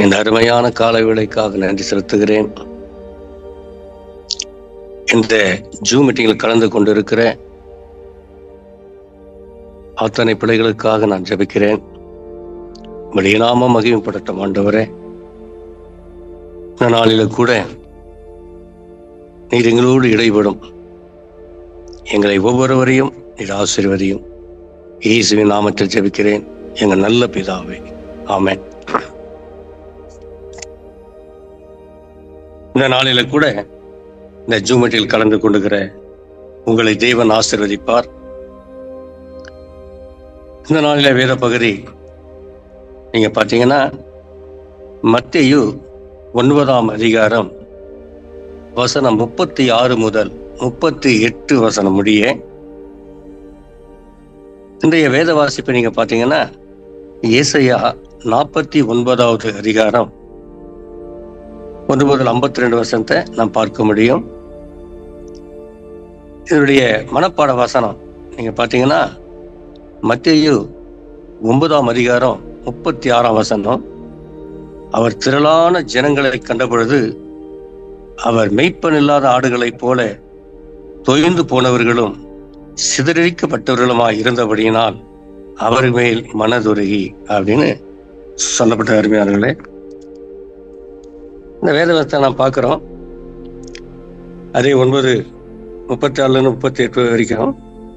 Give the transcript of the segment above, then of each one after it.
இந்த அருமையான கால வேளைக்காக நன்றி செலுத்துகிறேன். இந்த ஜூம் மீட்டிங்கில் கலந்து கொண்டிருக்கிற அத்தனை பிள்ளைகளுக்காக நான் ஜெபிக்கிறேன். உங்களுடைய நாமம் மகிமைப்படட்டும் ஆண்டவரே. இந்த நாளில கூட நீர் எங்களோடு இடைபடும், எங்களை ஒவ்வொருவரையும் நீர் ஆசீர்வதியும். இயேசுவின் நாமத்தில் ஜெபிக்கிறேன் எங்கள் நல்ல பிதாவே, ஆமென். இந்த நாளில கூட இந்த ஜூம் மீட்டில் கலந்து கொண்டுகிற உங்களை தேவன் ஆசீர்வதிப்பார். இந்த நாளில வேத பகுதி நீங்க பார்த்தீங்கன்னா மத்தேயு 9ஆம் அதிகாரம் வசனம் 36 முதல் 38 வசனம் முடிய இன்றைய வேத வாசிப்பை நீங்க பார்த்தீங்கன்னா ஏசாயா 49வது அதிகாரம் 1 முதல் 52 வசனத்தை நாம் பார்க்க முடியும். இதனுடைய மனப்பாட வசனம் நீங்க பார்த்தீங்கன்னா மத்தேயு 9ஆம் அதிகாரம் 36ஆம் வசனம். அவர் திரளான ஜனங்களை கண்டபொழுது அவர் மெய்ப்பன் இல்லாத ஆடுகளைப் போல தொய்ந்து போனவர்களும் சிதறடிக்கப்பட்டவர்களுமாய் இருந்தபடியினால் அவர் மேல் மனதுருகி அப்படின்னு சொல்லப்பட்ட அருமையாளர்களே. இந்த வேதவசத்தை நாம் பார்க்கிறோம். அதே 9:36-38 வரைக்கும்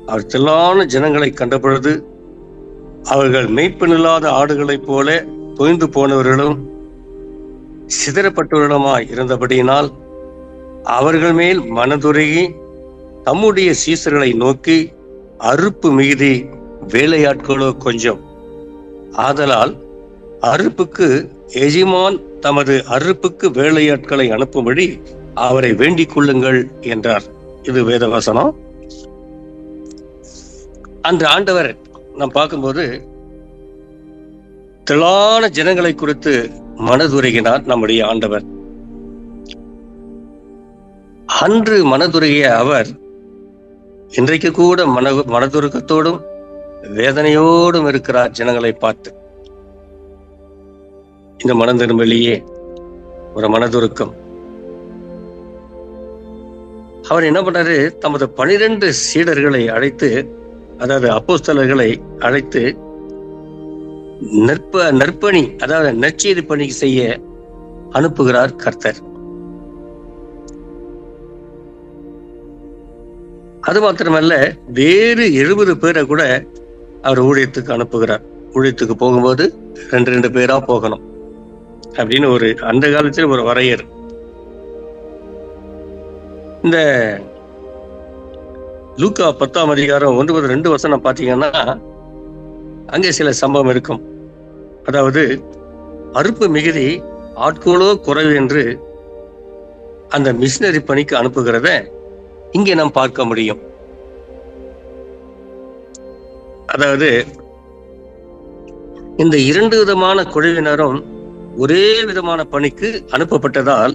அவர் திரளான ஜனங்களை கண்டபொழுது அவர்கள் மெய்ப்பனில்லாத ஆடுகளைப் போல தொய்ந்து போனவர்களும் சிதறப்பட்டவர்களுமாய் இருந்தபடியினால் அவர்கள் மேல் மனதுருகி தம்முடைய சீசர்களை நோக்கி, அறுப்பு மிகுதி, வேலையாட்களோ கொஞ்சம், ஆதலால் அறுப்புக்கு எஜமான் தமது அறுப்புக்கு வேலையாட்களை அனுப்பும்படி அவரை வேண்டிக் கொள்ளுங்கள் என்றார். இது வேதவசனம். அன்று ஆண்டவர் நாம் பார்க்கும்போது திரளான ஜனங்களை குறித்து மனதுருகினார் நம்முடைய ஆண்டவர். அன்று மனதுருகிய அவர் இன்றைக்கு கூட மனதுருக்கத்தோடும் வேதனையோடும் இருக்கிறார் ஜனங்களை பார்த்து. இந்த மனதிரும்பலியே ஒரு மனதுருக்கம். அவர் என்ன பண்ணாரு, தமது 12 சீடர்களை அழைத்து, அதாவது அப்போஸ்தலர்களை அழைத்து நற்பணி, அதாவது நற்செய்தி பணி செய்ய அனுப்புகிறார் கர்த்தர். அது மாத்திரமல்ல, வேறு 70 பேரை கூட அவர் ஊழியத்துக்கு அனுப்புகிறார். ஊழியத்துக்கு போகும்போது 2 பேரா போகணும் அப்படின்னு ஒரு அந்த காலத்தில் ஒரு வரையறை. இந்த லூக்கா 10ஆம் அதிகாரம் 1-2 வசனம் பார்த்தீங்கன்னா அங்கே சில சம்பவம் இருக்கும். அதாவது அறுப்பு மிகுதி, ஆட்களோ குறைவு என்று அந்த மிஷினரி பணிக்கு அனுப்புகிறத இங்கே நாம் பார்க்க முடியும். அதாவது இந்த 2 விதமான குழுவினரும் ஒரே விதமான பணிக்கு அனுப்பப்பட்டதால்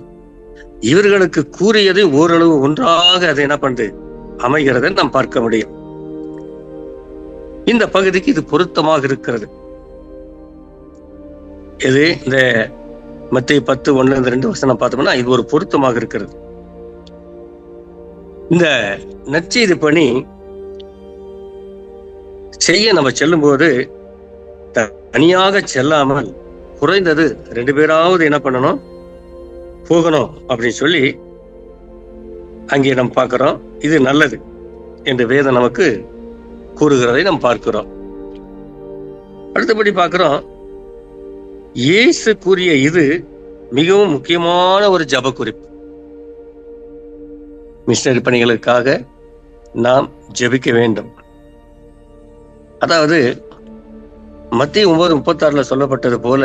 இவர்களுக்கு கூறியது ஓரளவு ஒன்றாக அதை என்ன பண்றது அமைகிறதை நாம் பார்க்க முடியும். இந்த பகுதிக்கு இது பொருத்தமாக இருக்கிறது. இது இந்த மத்தேயு 10:1-2 வசனம் பார்த்தோம்னா இது ஒரு பொருத்தமாக இருக்கிறது. இந்த நற்செய்தி பணி செய்ய நம்ம செல்லும் போது தனியாக செல்லாமல் குறைந்தது 2 பேராவது என்ன பண்ணணும், போகணும் அப்படின்னு சொல்லி அங்கே நம்ம பார்க்கிறோம். இது நல்லது என்று வேதம் நமக்கு கூறுகிறதை நாம் பார்க்கிறோம். அடுத்தபடி பார்க்கிறோம், இயேசு கூறிய இது மிகவும் முக்கியமான ஒரு ஜப குறிப்பு. மிஷனரி பணிகளுக்காக நாம் ஜெபிக்க வேண்டும். அதாவது மத்தேயு 9:36 சொல்லப்பட்டது போல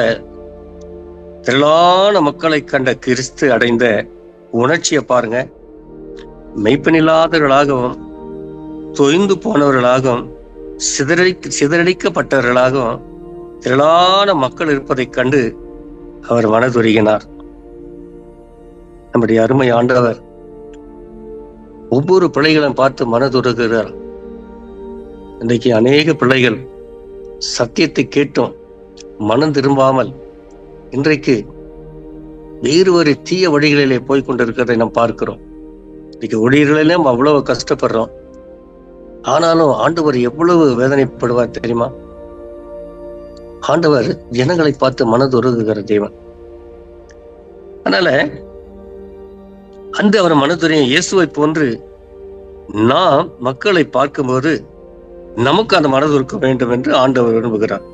திரளான மக்களை கண்ட கிறிஸ்து அடைந்த உணர்ச்சியை பாருங்க. மெய்ப்பனில்லாதவர்களாகவும் தொய்ந்து போனவர்களாகவும் சிதறடிக்கப்பட்டவர்களாகவும் திரளான மக்கள் இருப்பதைக் கண்டு அவர் மனதுருகினார். நம்முடைய அருமை ஆண்டவர் ஒவ்வொரு பிள்ளைகளும் பார்த்து மனதுருகிறார். இன்றைக்கு அநேக பிள்ளைகள் சத்தியத்தை கேட்டும் மனம் திரும்பாமல் இன்றைக்கு வேறு ஒரு தீய வழிகளிலே போய் கொண்டிருக்கிறதை நாம் பார்க்கிறோம். இன்னைக்கு ஊழியர்களிலே நம்ம அவ்வளவு கஷ்டப்படுறோம். ஆனாலும் ஆண்டவர் எவ்வளவு வேதனைப்படுவார் தெரியுமா? ஆண்டவர் ஜனங்களை பார்த்து மனதுருகுகிற தேவன். அதனால அந்த அவர் மனதுரைய இயேசுவை போன்று நாம் மக்களை பார்க்கும்போது நமக்கு அந்த மனதுருக்க வேண்டும் என்று ஆண்டவர் விரும்புகிறார்.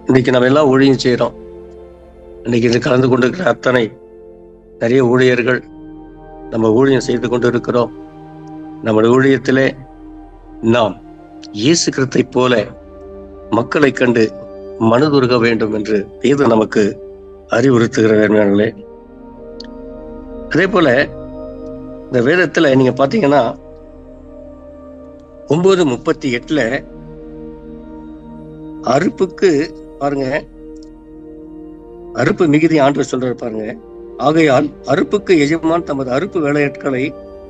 இன்னைக்கு நம்ம எல்லாம் ஊழியம் செய்யறோம். இன்னைக்கு இது கலந்து கொண்டிருக்கிற அத்தனை நிறைய ஊழியர்கள் நம்ம ஊழியம் செய்து கொண்டு இருக்கிறோம். நம்முடைய ஊழியத்திலே நாம் இயேசு கிறிஸ்தை போல மக்களை கண்டு மனதுருக வேண்டும் என்று வேதம் நமக்கு அறிவுறுத்துகிறவர்களே. அதே போல இந்த வேதத்துல நீங்க பாத்தீங்கன்னா 9:38 அறுப்புக்கு பாருங்க, அறுப்பு மிகுதி ஆண்டு சொல்றாரு பாருங்க. ஆகையால் அறுப்புக்கு எஜமான் தமது அறுப்பு வேலையாட்களை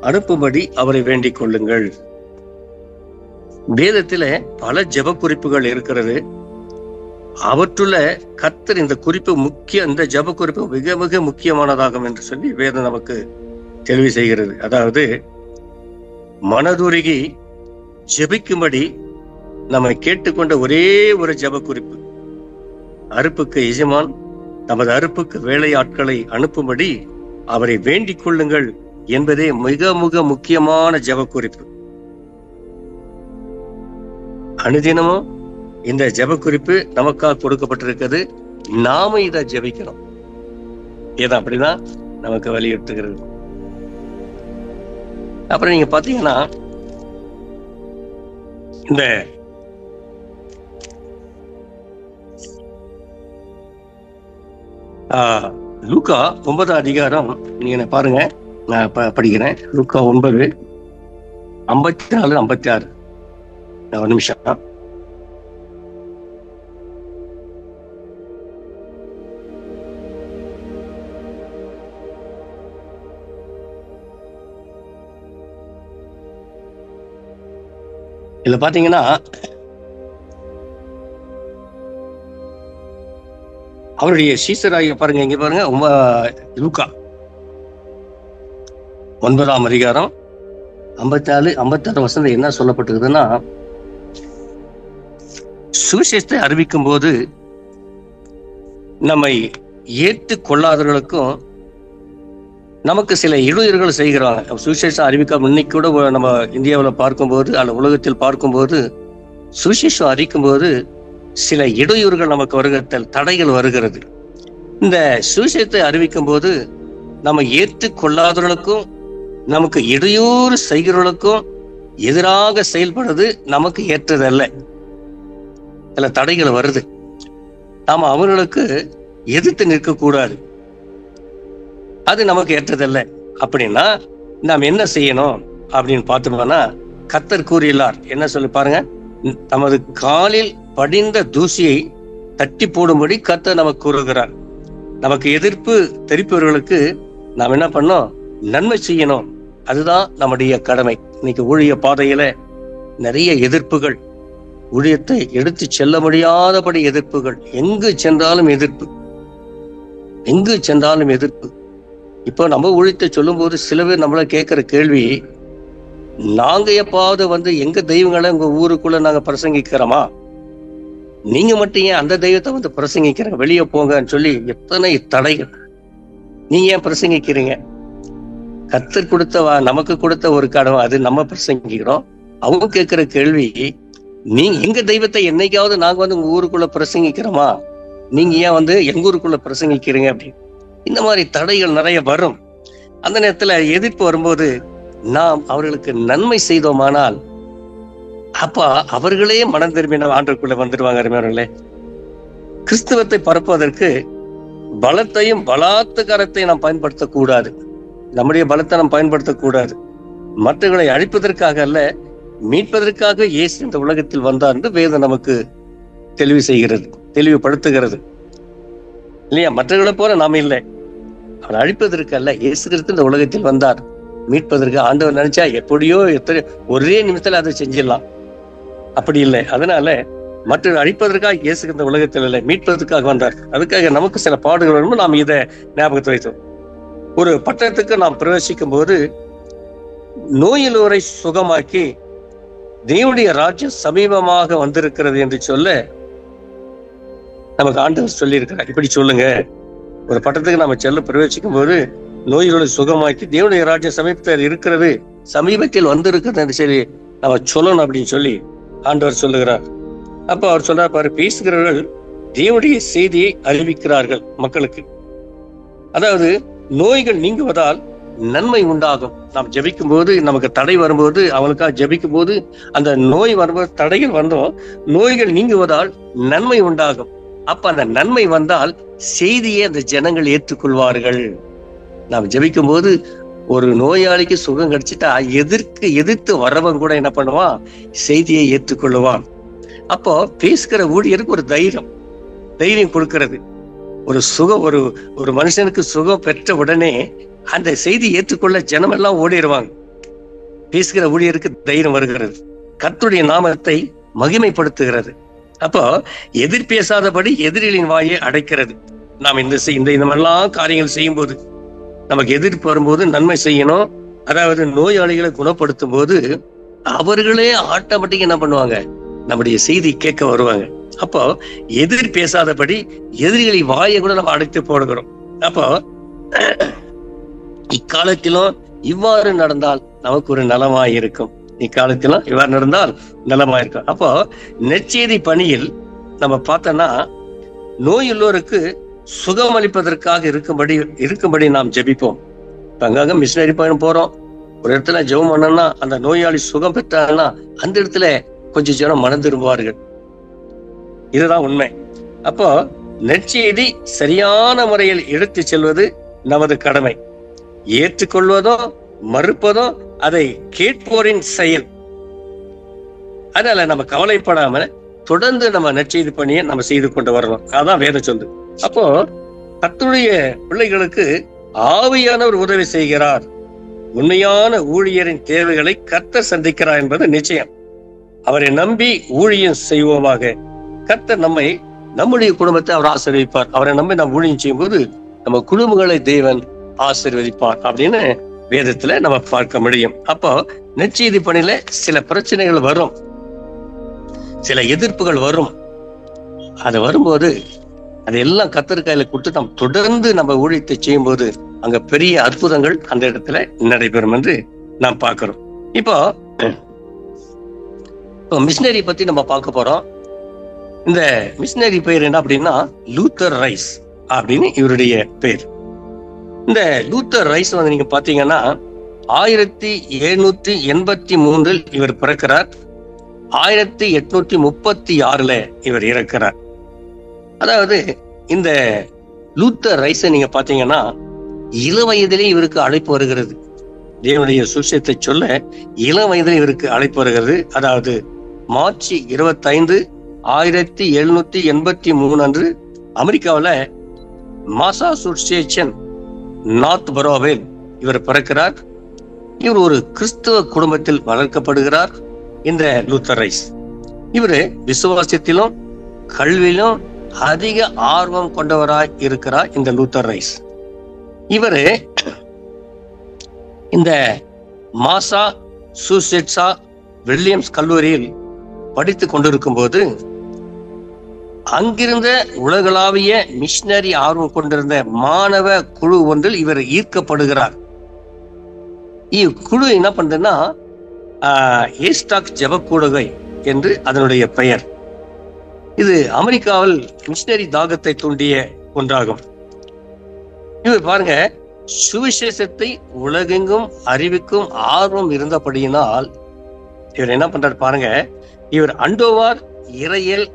அனுப்பும்படி அவரை வேண்டிக் கொள்ளுங்கள். வேதத்தில பல ஜெப குறிப்புகள் இருக்கிறது. அவற்றுள்ள கர்த்தர் இந்த குறிப்பு இந்த ஜெப குறிப்பு மிக மிக முக்கியமானதாகும் என்று சொல்லி வேதம் நமக்கு தெளிவு செய்கிறது. அதாவது மனதுருகி ஜெபிக்கும்படி நம்மை கேட்டுக்கொண்ட ஒரே ஒரு ஜெப குறிப்பு, அறுப்புக்கு எஜமான் தமது அறுப்புக்கு வேலையாட்களை அனுப்பும்படி அவரை வேண்டிக் கொள்ளுங்கள் என்பதே மிக மிக முக்கியமான ஜெப குறிப்பு. அனுதினமும் இந்த ஜெப குறிப்பு நமக்காக கொடுக்கப்பட்டிருக்கிறது. நாம இதை ஜெபிக்கணும். ஏதா அப்படிதான் நமக்கு வலியுறுத்துகிறது. அப்புறம் நீங்க பாத்தீங்கன்னா இந்த லூக்கா 9 அதிகாரம் நீங்க பாருங்க, நான் படிக்கிறேன். லூக்கா 9:54-56. ஒரு நிமிஷம். இதுல பாத்தீங்கன்னா அவருடைய சீசராகிய பாருங்க, இங்க பாருங்க, லூக்கா 9 அதிகாரம் 54-56 என்ன சொல்லப்பட்டிருக்குதுன்னா, சுவிசேஷத்தை அறிவிக்கும் போது நம்மை ஏற்று கொள்ளாதவர்களுக்கும் நமக்கு சில இடையூறுகள் செய்கிறாங்க. சுவிசேஷம் அறிவிக்காம இன்னைக்கு கூட நம்ம இந்தியாவில் பார்க்கும்போது அல்ல உலகத்தில் பார்க்கும்போது சுவிசேஷம் அறிவிக்கும் போது சில இடையூறுகள் நமக்கு வருகிறது, தடைகள் வருகிறது. இந்த சுவிசேஷத்தை அறிவிக்கும் போது நம்ம ஏற்று கொள்ளாதவர்களுக்கும் நமக்கு இடையூறு செய்கிறவர்களுக்கும் எதிராக செயல்படுறது நமக்கு ஏற்றதல்ல. சில தடைகள் வருது. நாம அவர்களுக்கு எதிர்த்து நிற்கக்கூடாது. அது நமக்கு ஏற்றதல்ல. அப்படின்னா நாம் என்ன செய்யணும் அப்படின்னு பார்த்தோம்னா, கர்த்தர் கூறியுள்ளார். என்ன சொல்லி பாருங்க, தமது காலில் படிந்த தூசியை தட்டி போடும்படி கர்த்தர் நமக்கு கூறுகிறார். நமக்கு எதிர்ப்பு தெரிப்பவர்களுக்கு நாம் என்ன பண்ணோம்? நன்மை செய்யணும். அதுதான் நம்முடைய கடமை. இன்னைக்கு ஊழிய பாதையில நிறைய எதிர்ப்புகள், ஊழியத்தை எடுத்து செல்ல முடியாதபடி எதிர்ப்புகள், எங்கு சென்றாலும் எதிர்ப்பு, எங்கு சென்றாலும் எதிர்ப்பு. இப்போ நம்ம ஊழியத்தை சொல்லும் போது சில பேர் நம்மள கேட்கிற கேள்வி, நாங்க எப்பாவது எங்க தெய்வங்களை உங்க ஊருக்குள்ள நாங்க பிரசங்கிக்கிறோமா? நீங்க மட்டும் ஏன் அந்த தெய்வத்தை பிரசங்கிக்கிறீங்க, வெளியே போங்கன்னு சொல்லி எத்தனை தடைகள். நீங்க ஏன் பிரசங்கிக்கிறீங்க? கர்த்தர் கொடுத்த நமக்கு கொடுத்த ஒரு கடமை, அது நம்ம பிரசங்கிக்கிறோம். அவங்க கேட்கிற கேள்வி, நீங்க எங்க தெய்வத்தை என்னைக்காவது நாங்க உங்க ஊருக்குள்ள பிரசங்கிக்கிறோமா? நீங்க ஏன் எங்க ஊருக்குள்ள பிரசங்கிக்கிறீங்க அப்படின்னு. இந்த மாதிரி தடைகள் நிறைய வரும். அந்த நேரத்துல எதிர்ப்பு வரும்போது நாம் அவர்களுக்கு நன்மை செய்தோமானால் அப்ப அவர்களே மனம் திரும்பின ஆண்டுக்குள்ள வந்துடுவாங்க. அருமையானவர்களே, கிறிஸ்தவத்தை பரப்புவதற்கு பலத்தையும் பலாத்காரத்தை நாம் பயன்படுத்தக்கூடாது. நம்முடைய பலத்தை நாம் பயன்படுத்தக்கூடாது. மற்றவர்களை அழிப்பதற்காக அல்ல, மீட்பதற்காக இயேசு இந்த உலகத்தில் வந்தார் என்று வேதம் நமக்கு தெளிவுபடுத்துகிறது இல்லையா? மற்றவர்களை போல நாம இல்லை. அவர் அழிப்பதற்கு அல்ல, இயேசு கிறிஸ்து இந்த உலகத்தில் வந்தார் மீட்பதற்கு. ஆண்டவர் நினைச்சா எப்படியோ ஒரே நிமிஷத்துல அதை செஞ்சிடலாம். அப்படி இல்லை. அதனால மற்ற அழிப்பதற்காக இயேசு இந்த உலகத்தில் இல்லை, மீட்பதற்காக வந்தார். அதுக்காக நமக்கு சில பாடுகள் வரும்போது நாம் இதை ஞாபகத்தை வைத்தோம். ஒரு பட்டணத்துக்கு நாம் பிரவேசிக்கும் போது நோயிலோரை சுகமாக்கி தேவனுடைய ராஜ்யம் சமீபமாக வந்திருக்கிறது என்று சொல்ல நமக்கு ஆண்டவர் சொல்லி இருக்கிறார். இப்படி சொல்லுங்க, ஒரு பட்டணத்துக்கு நாம செல்ல பிரவேசிக்கும் போது நோயிலோரை சுகமாக்கி தேவனுடைய ராஜ்யம் சமீபத்தில் இருக்கிறது, சமீபத்தில் வந்திருக்கிறது என்று சொல்லி நம்ம சொல்லணும் அப்படின்னு சொல்லி ஆண்டவர் சொல்லுகிறார். அப்ப அவர் சொல்றார் பாரு, பேசுகிறவர்கள் தேவனுடைய செய்தியை அறிவிக்கிறார்கள் மக்களுக்கு. அதாவது நோய்கள் நீங்குவதால் நன்மை உண்டாகும். நாம் ஜெபிக்கும் போது நமக்கு தடை வரும்போது, அவனுக்காக ஜெபிக்கும் போது அந்த நோய் வரும்போது தடைகள் வந்தோம், நோய்கள் நீங்குவதால் நன்மை உண்டாகும். அப்ப அந்த நன்மை வந்தால் செய்தியை அந்த ஜனங்கள் ஏற்றுக்கொள்வார்கள். நாம் ஜெபிக்கும் போது ஒரு நோயாளிக்கு சுகம் கிடைச்சிட்டா எதிர்த்து வரவன் கூட என்ன பண்ணுவான், செய்தியை ஏற்றுக்கொள்ளுவான். அப்போ பேசுகிற ஊழியருக்கு ஒரு தைரியம் கொடுக்கிறது. ஒரு சுகம், ஒரு மனுஷனுக்கு சுகம் பெற்ற உடனே அந்த செய்தி ஏற்றுக்கொள்ள ஜனம் எல்லாம் ஓடிடுவாங்க. பேசுகிற ஊழியருக்கு தைரியம் வருகிறது, கர்த்தருடைய நாமத்தை மகிமைப்படுத்துகிறது. அப்போ எதிர் பேசாதபடி எதிரிகளின் வாயை அடைக்கிறது. நாம் இந்த மாதிரிலாம் காரியங்கள் செய்யும் போது, நமக்கு எதிர்ப்பு வரும்போது நன்மை செய்யணும். அதாவது நோயாளிகளை குணப்படுத்தும் போது அவர்களே ஆட்டோமேட்டிக் என்ன பண்ணுவாங்க, நம்முடைய செய்தி கேட்க வருவாங்க. அப்போ எதிர் பேசாதபடி எதிரிகளின் வாயை கூட நம்ம அடைத்து போடுகிறோம். அப்போ இக்காலத்திலும் இவ்வாறு நடந்தால் நமக்கு ஒரு நலமாய் இருக்கும். இக்காலத்திலும் இவ்வாறு நடந்தால் நலமாயிருக்கும். அப்போ நற்செய்தி பணியில் நம்ம பார்த்தோம்னா நோயுள்ளோருக்கு சுகமளிப்பதற்காக இருக்கும்படி நாம் ஜெபிப்போம். அங்கங்க மிஷினரி பயணம் போறோம், ஒரு இடத்துல ஜெபம் பண்ணோம்னா அந்த நோயாளி சுகம் பெற்றாங்கன்னா அந்த இடத்துல கொஞ்சம் ஜனம் மனம் திரும்புவார்கள். இதுதான் உண்மை. அப்போ நற்செய்தி சரியான முறையில் எடுத்து செல்வது நமது கடமை. ஏற்றுக்கொள்வதோ மறுப்பதோ அதை கேட்போரின் செயல். அதனால நம்ம கவலைப்படாம தொடர்ந்து நம்ம நற்செய்தி பணியை நம்ம செய்து கொண்டு வரணும். அதான் வேதம் சொல்லு. அப்போ கர்த்தருடைய பிள்ளைகளுக்கு ஆவியானவர் உதவி செய்கிறார். உண்மையான ஊழியரின் தேவைகளை கர்த்தர் சந்திக்கிறார் என்பது நிச்சயம். அவரை நம்பி ஊழியம் செய்வோமாக. கர்த்தர் நம்முடைய குடும்பத்தை அவர் ஆசீர்வதிப்பார். அவரை நம்பி நாம் ஊழியம் செய்யும் போது நம்ம குடும்பங்களை தேவன் ஆசீர்வதிப்பார் அப்படின்னு வேதத்துல நம்ம பார்க்க முடியும். அப்போ நற்செய்தி பணியில சில பிரச்சனைகள் வரும், சில எதிர்ப்புகள் வரும். அது வரும்போது அதெல்லாம் கர்த்தர் கையில கொடுத்து நாம் தொடர்ந்து நம்ம ஊழியத்தை செய்யும் போது அங்க பெரிய அற்புதங்கள் அந்த இடத்துல நடைபெறும் என்று நாம் பார்க்கிறோம். இப்போ மிஷினரி பத்தி நம்ம பார்க்க போறோம். இந்த மிஷினரி பெயர் என்ன அப்படின்னா லூத்தர் ரைஸ் அப்படின்னு இவருடைய பெயர். இந்த லூத்தர் ரைஸ் வந்து நீங்க பாத்தீங்கன்னா 1783 இவர் பிறக்கிறார். 1836 இவர் இறக்கிறார். அதாவது இந்த லூத்தர் ரைஸை நீங்க பாத்தீங்கன்னா இள வயதிலே இவருக்கு அழைப்பு வருகிறது. தேவனுடைய சுவிசேஷத்தை சொல்ல இள வயதிலே இவருக்கு அழைப்பு வருகிறது. அதாவது மார்ச் 25, 1783 அன்று அமெரிக்காவில் மாசாசூசெட்ஸ் நார்த் பரோவில் இவர் பிறக்கிறார். இவர் ஒரு கிறிஸ்தவ குடும்பத்தில் வளர்க்கப்படுகிறார். இந்த லூத்தர் ரைஸ் இவரு விசுவாசத்திலும் கல்வியிலும் அதிக ஆர்வம் கொண்டவராய் இருக்கிறார். இந்த லூத்தர் ரைஸ் இவரு இந்த மாசாசூசெட்ஸ் வில்லியம்ஸ் கல்லூரியில் படித்துக் கொண்டிருக்கும் போது அங்கிருந்த உலகளாவிய மிஷினரி ஆர்வம் கொண்டிருந்த மாணவ குழு ஒன்றில் இவர் ஈர்க்கப்படுகிறார். இக்குழு என்ன பண்றதுன்னா ஏஸ்டாக் ஜெபக்கூடுகை என்று அதனுடைய பெயர். இது அமெரிக்காவில் மிஷினரி தாகத்தை தூண்டிய ஒன்றாகும். இவர் பாருங்க, சுவிசேஷத்தை உலகெங்கும் அறிவிக்கும் ஆர்வம் இருந்தபடியினால் இவர் என்ன பண்றாரு பாருங்க, இவர் அண்டோவார் இறையல்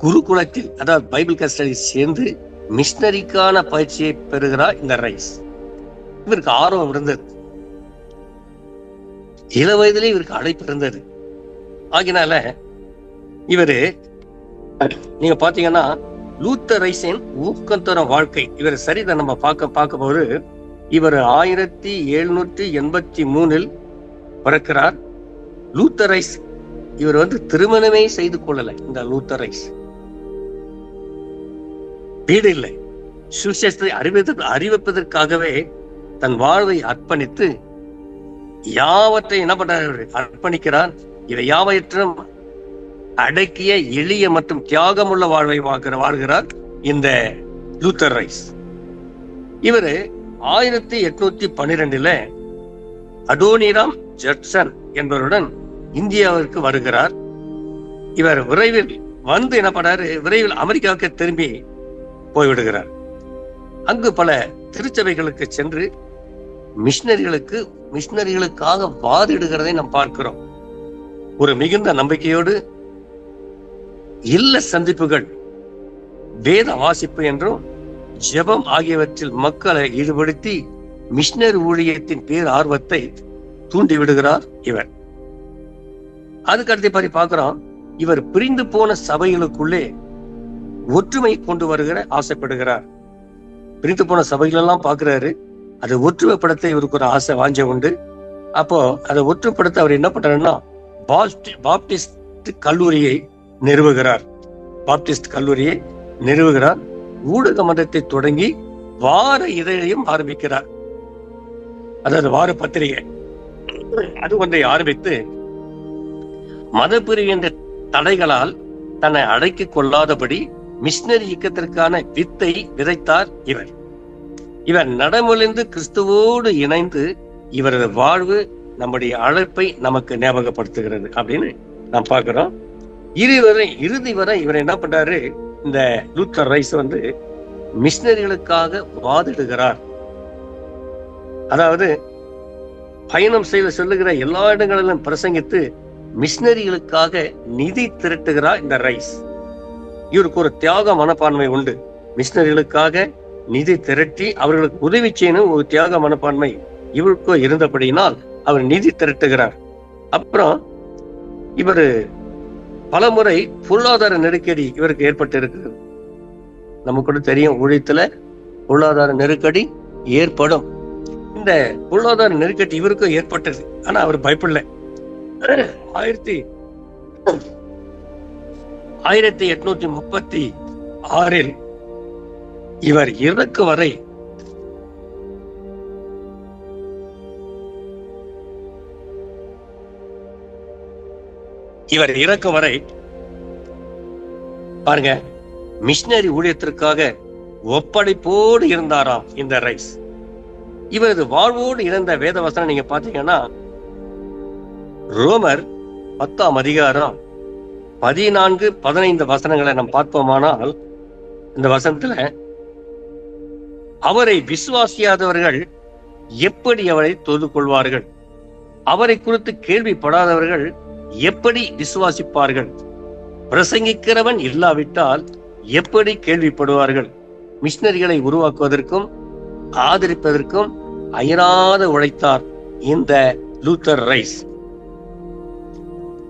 குருகுலத்தில், அதாவது பைபிள் கஸ்டடி சேர்ந்து மிஷினரிக்கான பயிற்சியை பெறுகிறார் இந்த ரைஸ். இவருக்கு ஆர்வம் இருந்தது, இள வயதிலே இவருக்கு அழைப்பு இருந்தது. ஆகினால இவரு நீங்க பாத்தீங்கன்னா லூத்தர் ரைஸின் ஊக்கம் தரும் வாழ்க்கை, இவர் சரிதை நம்ம பார்க்க போது இவர் 1783 பிறக்கிறார். லூத்தர் ரைஸ் இவர் திருமணமே செய்து கொள்ளல. இந்த லூத்தர் ரைஸ் வீடு இல்லை, சுவிசேஷத்தை அறிவிப்பதற்காகவே தன் வாழ்வை அர்ப்பணித்து யாவற்றை என்ன பண்றார்? அர்ப்பணிக்கிறார். இவை யாவற்றும் அடக்கிய எளிய மற்றும் தியாகமுள்ள வாழ்வை வாழ்கிறார் இந்த லூத்தர் ரைஸ். இவரு 1812 அடோனிராம் ஜட்சன் என்பவருடன் இந்தியாவிற்கு வருகிறார். இவர் விரைவில் என்ன பண்ணாரு? விரைவில் அமெரிக்காவுக்கு திரும்பி போய்விடுகிறார். அங்கு பல திருச்சபைகளுக்கு சென்று மிஷினரிகளுக்காக வாதிடுகிறதை நாம் பார்க்கிறோம். ஒரு மிகுந்த நம்பிக்கையோடு இல்ல சந்திப்புகள், வேத வாசிப்பு என்றும் ஜெபம் ஆகியவற்றில் மக்களை ஈடுபடுத்தி மிஷினரி ஊழியத்தின் பேர் ஆர்வத்தை தூண்டி விடுகிறார் இவர். அதுக்கடுத்து பார்க்கிறோம், இவர் பிரிந்து போன சபைகளுக்குள்ளே ஒற்றுமை கொண்டு வருகிற ஆசைப்படுகிறார். பிரிந்து போன சபைகள் எல்லாம் பார்க்கிறாரு, அதை ஒற்றுமைப்படுத்த இவருக்கு ஒரு ஆசை வாஞ்ச உண்டு. அப்போ அதை ஒற்றுப்படுத்த அவர் என்ன பண்றாருன்னா பாப்டிஸ்ட் கல்லூரியை நிறுவுகிறார். ஊடக மன்றத்தை தொடங்கி வார இதழையும் ஆரம்பிக்கிறார். அதாவது வார பத்திரிகை அது ஒன்றை ஆரம்பித்து மதப்பிரிவு என்ற தடைகளால் தன்னை அடக்கிக் கொள்ளாதபடி மிஷினரி இயக்கத்திற்கான வித்தை விதைத்தார் இவர். நடைமுறைந்து கிறிஸ்துவோடு இணைந்து இவரது வாழ்வு நம்முடைய அழைப்பை நமக்கு ஞாபகப்படுத்துகிறது அப்படின்னு நாம் பார்க்கிறோம். இறுதி வரை இவர் என்ன பண்றாரு? இந்த லூத்தர் ரைஸ் மிஷினரிகளுக்காக வாதிடுகிறார். அதாவது பயணம் செய்து சொல்லுகிற எல்லா இடங்களிலும் பிரசங்கித்து மிஷினரிகளுக்காக நிதி திரட்டுகிறார் இந்த ரைஸ். இவருக்கு ஒரு தியாக மனப்பான்மை உண்டு. மிஷினரிகளுக்காக நிதி திரட்டி அவர்களுக்கு உதவி செய்யணும் ஒரு தியாக மனப்பான்மை இவருக்கு இருந்தபடியினால் அவர் நிதி திரட்டுகிறார். அப்புறம் இவர் பலமுறை பொருளாதார நெருக்கடி இவருக்கு ஏற்பட்டு இருக்கிறது. நமக்கு கூட தெரியும், ஊழியத்துல பொருளாதார நெருக்கடி ஏற்படும். இந்த பொருளாதார நெருக்கடி இவருக்கும் ஏற்பட்டது. ஆனா அவர் பயப்படல. 1836 இவர் இறக்கும் வரை பாருங்க, மிஷினரி ஊழியத்திற்காக ஒப்படைப்போடு இருந்தாராம் இந்த ரைஸ். இவரது வாழ்வோடு இழந்த வேத வசனம் நீங்க பாத்தீங்கன்னா ரோமர் 10 வசனங்களை நாம் பார்ப்போமானால் இந்த வசனத்துல அவரை விசுவாசியாதவர்கள் எப்படி அவரை தொழுது கொள்வார்கள்? அவரை குறித்து கேள்விப்படாதவர்கள் எப்படி விசுவாசிப்பார்கள்? பிரசங்கிக்கிறவன் இல்லாவிட்டால் எப்படி கேள்விப்படுவார்கள்? மிஷினரிகளை உருவாக்குவதற்கும் ஆதரிப்பதற்கும் அயராத உழைத்தார் இந்த லூத்தர் ரைஸ்.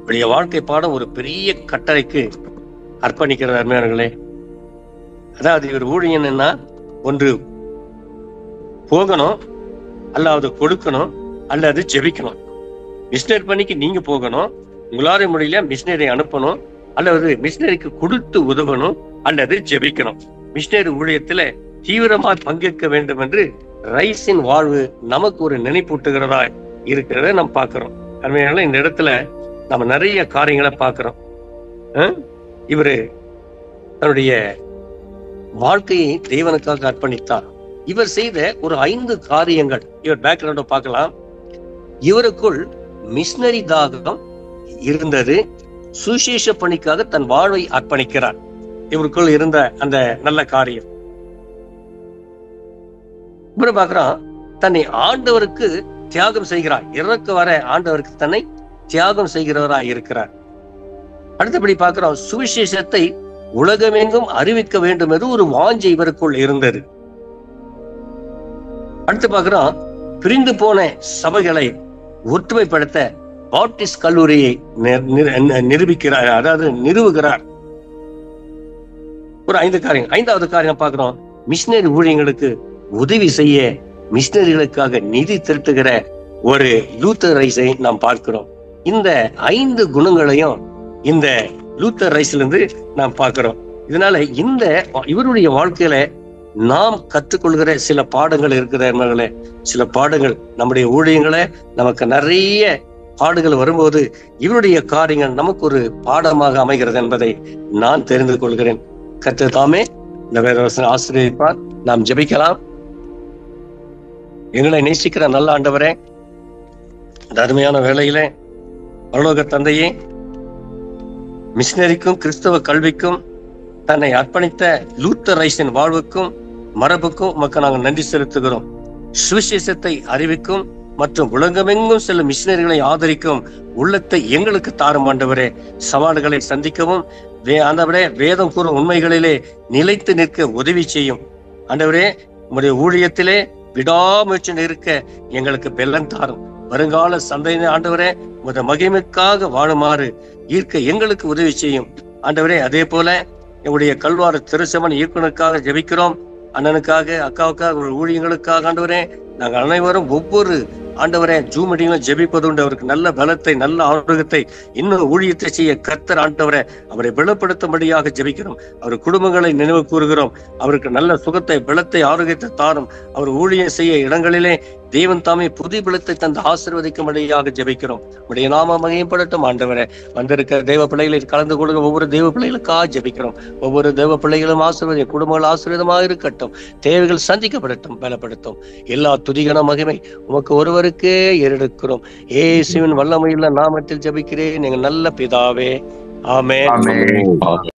இவருடைய வாழ்க்கை பாடம் ஒரு பெரிய கட்டளைக்கு அர்ப்பணிக்கிறது அருமையானவர்களே. அதாவது இவர் ஊழியன் என்ன, ஒன்று போகணும், அல்லது கொடுக்கணும், அல்லது ஜெபிக்கணும். மிஷினரி பணிக்கு நீங்க போகணும், உங்களார முடியல மிஷினரி அனுப்பணும், அல்லது மிஷினரிக்கு கொடுத்து உதவணும், அல்லது ஜெபிக்கணும். மிஷினரி ஊழியத்துல தீவிரமா பங்கேற்க வேண்டும் என்று ரைஸின் வாழ்வு நமக்கு ஒரு நினைப்பூட்டுகிறதா இருக்கிறத நம்ம பார்க்கிறோம். அருமையான இந்த இடத்துல நம்ம நிறைய காரியங்களை பார்க்கிறோம். இவரு தன்னுடைய வாழ்க்கையை தேவனுக்காக அர்ப்பணித்தார். இவர் செய்த ஒரு 5 காரியங்கள் இவர் பேக்ரவுண்ட பார்க்கலாம். இவருக்குள் மிஷினரி தாகம் இருந்தது. சுசேஷ பணிக்காக தன் வாழ்வை அர்ப்பணிக்கிறார். இவருக்குள் இருந்த அந்த நல்ல காரியம். இவரை பார்க்கிறான், தன்னை ஆண்டவருக்கு தியாகம் செய்கிறார். இறக்க வர ஆண்டவருக்கு தன்னை தியாகம் செய்கிறவராய் இருக்கிறார். அடுத்தபடி பார்க்கிறோம், சுவிசேஷத்தை உலகமெங்கும் அறிவிக்க வேண்டும் என்று ஒரு வாஞ்சை இவருக்குள் இருந்தது. அடுத்து பார்க்கிறோம், பிரிந்து போன சபைகளை ஒற்றுமைப்படுத்த பாப்டிஸ்ட் கல்லூரியை நிரூபிக்கிறார், அதாவது நிறுவுகிறார். ஒரு 5 காரியம். 5வது காரியம் பார்க்கிறோம், மிஷினரி ஊழியங்களுக்கு உதவி செய்ய மிஷினரிகளுக்காக நிதி திரட்டுகிற ஒரு லூத்தர் ரைஸை நாம் பார்க்கிறோம். இந்த 5 குணங்களையும் இந்த லூத்தர் ரைஸ்ல இருந்து நாம் பார்க்கிறோம். இதனால இவருடைய வாழ்க்கையில நாம் கற்றுக்கொள்கிற சில பாடங்கள் இருக்கிற சில பாடங்கள் நம்முடைய ஊழியங்களை நமக்கு நிறைய பாடுகள் வரும்போது இவருடைய காரியங்கள் நமக்கு ஒரு பாடமாக அமைகிறது என்பதை நான் தெரிந்து கொள்கிறேன். கர்த்தர் தாமே இந்த வேதவசனம் ஆசீர்வதிப்பார். நாம் ஜெபிக்கலாம். எங்களை நேசிக்கிற நல்ல ஆண்டவரே, இந்த அருமையான வேளையிலே பரலோக தந்தையே, மிஷினரிக்கும் கிறிஸ்தவ கல்விக்கும் தன்னை அர்ப்பணித்த லூத்தர் ரைஸின் வாழ்வுக்கும் மரபுக்கும் உமக்கு நாங்கள் நன்றி செலுத்துகிறோம். சுவிசேஷத்தை அறிவிக்கும் மற்றும் உலகமெங்கும் செல்லும் மிஷினரிகளை ஆதரிக்கும் உள்ளத்தை எங்களுக்கு தாரும் ஆண்டவரே. சவால்களை சந்திக்கவும் ஆண்டவரே வேதம் கூறும் உண்மைகளிலே நிலைத்து நிற்க உதவி செய்யும் ஆண்டவரே. உங்களுடைய ஊழியத்திலே விடாமுயற்சி இருக்க எங்களுக்கு பெலன் தாரும். வருங்கால சந்தையின ஆண்டவரே உங்களுடைய மகிமைக்காக வாழுமாறு ஈர்க்க எங்களுக்கு உதவி செய்யும் ஆண்டவரே. அதே போல எங்களுடைய கல்வார திருச்சபை இயக்குனருக்காக ஜெபிக்கிறோம். அண்ணனுக்காக, அக்காவுக்காக, ஊழியங்களுக்காக ஆண்டவரே நாங்கள் அனைவரும் ஒவ்வொரு ஆண்டவரே ஜூம் மீட்டிங்ல ஜெபிப்பது உண்டு. அவருக்கு நல்ல பலத்தை, நல்ல ஆரோக்கியத்தை, இன்னும் ஊழியத்தை செய்ய கர்த்தர் ஆண்டவரே அவரை பலப்படுத்தும்படியாக ஜெபிக்கிறோம். அவர் குடும்பங்களை நினைவு கூறுகிறோம். அவருக்கு நல்ல சுகத்தை, பலத்தை, ஆரோக்கியத்தை தாரும். அவர் ஊழியம் செய்ய இடங்களிலே தேவன் தாமே புதிய பலத்தை தந்து ஆசீர்வதிக்கும்படியாக ஜெபிக்கிறோம். உடைய நாம மகிமைப்படட்டும் ஆண்டவரே. வந்திருக்கிற தேவ பிள்ளைகளை கலந்து கொள்கிற ஒவ்வொரு தேவ பிள்ளைகளுக்காக ஜெபிக்கிறோம். ஒவ்வொரு தேவ பிள்ளைகளும் ஆசீர்வதி, குடும்பங்கள் ஆசீர்வாதமாக இருக்கட்டும். தேவைகள் சந்திக்கப்படட்டும், பலப்படுத்தும். எல்லா துதிகன மகிமை உமக்கு ஒருவருக்கே ஏறெடுக்கிறோம். இயேசுவின் வல்லமையுள்ள நாமத்தில் ஜெபிக்கிறேன் எங்கள் நல்ல பிதாவே. ஆமென்.